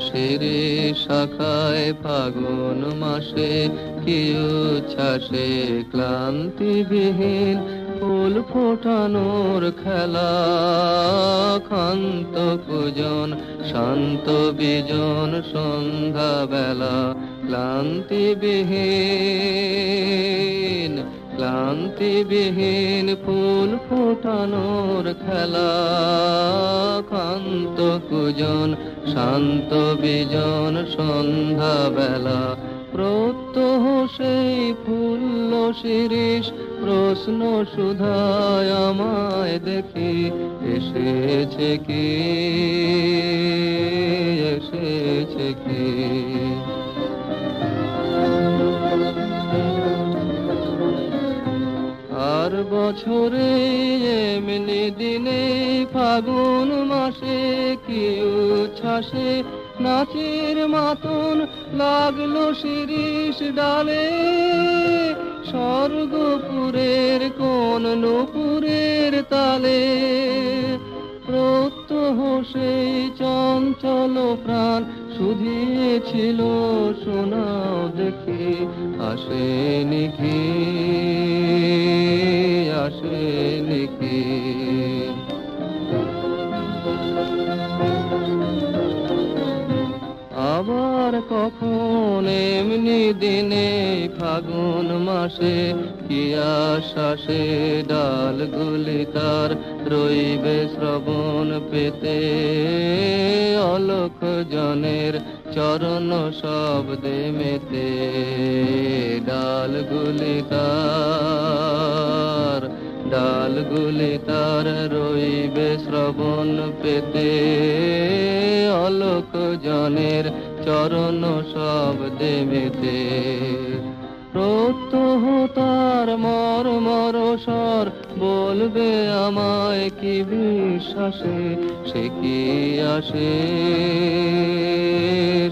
Siri শাখায় ফাগুন মাসে কি উচ্ছ্বাসে ক্লান্তিবিহীন ফুল ফোটানোর খেলা। ক্ষান্ত পূজন শান্ত বিজন সন্ধ্যা বেলা ক্লান্তিবিহীন ক্লান্তিবিহীন ফুল ফোটানোর খেলা। ক্ষান্ত পূজন শান্ত বিজন সন্ধ্যা বেলা। প্রত্যহ সেই ফুল্ল শিরিষ প্রশ্ন সুধায় আমায় দেখি এসেছে কি এসেছে কি। আর বছরে এমনি দিনে ফাগুন মাসে কি উচ্ছ্বাসে নাচের মাতন লাগলো শিরিষ ডালে। স্বর্গপুরের কোন নূপুরের তালে প্রত্যহ সেই চঞ্চল প্রাণ শুধিয়েছিল শোনাও দেখি আসেনি কি আসেনি কি। আবার কখন এমনি দিনে ফাগুন মাসে কি আশ্বাসে ডালগুলি তার রইবে শ্রবণ পেতে। অলখ জনের চরণ শব্দে মেতে ডালগুলি তার রইবে শ্রবণ পেতে। অলক জনের চরণ শব্দে মেতে। প্রত্যহ তার মর্মর স্বর বলবে আমায় কি বিশ্বাসে সে কি আসে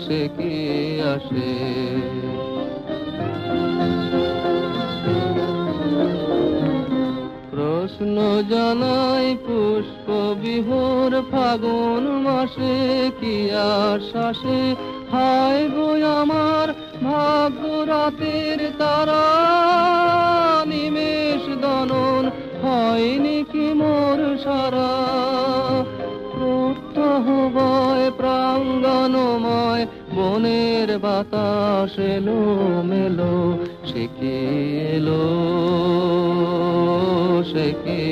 সে কি আসে। প্রশ্ন জানাই পুষ্প বিভোর ফাগুন মাসে কি আশ্বাসে। হায় গো আমার ভাগ্য রাতের তারা নিমেষ দনন হয়নি কি মোর সারা। প্রত্যহ বয় প্রাঙ্গণময় বনের বাতাস এলো মেলো সে কি এলো সে কি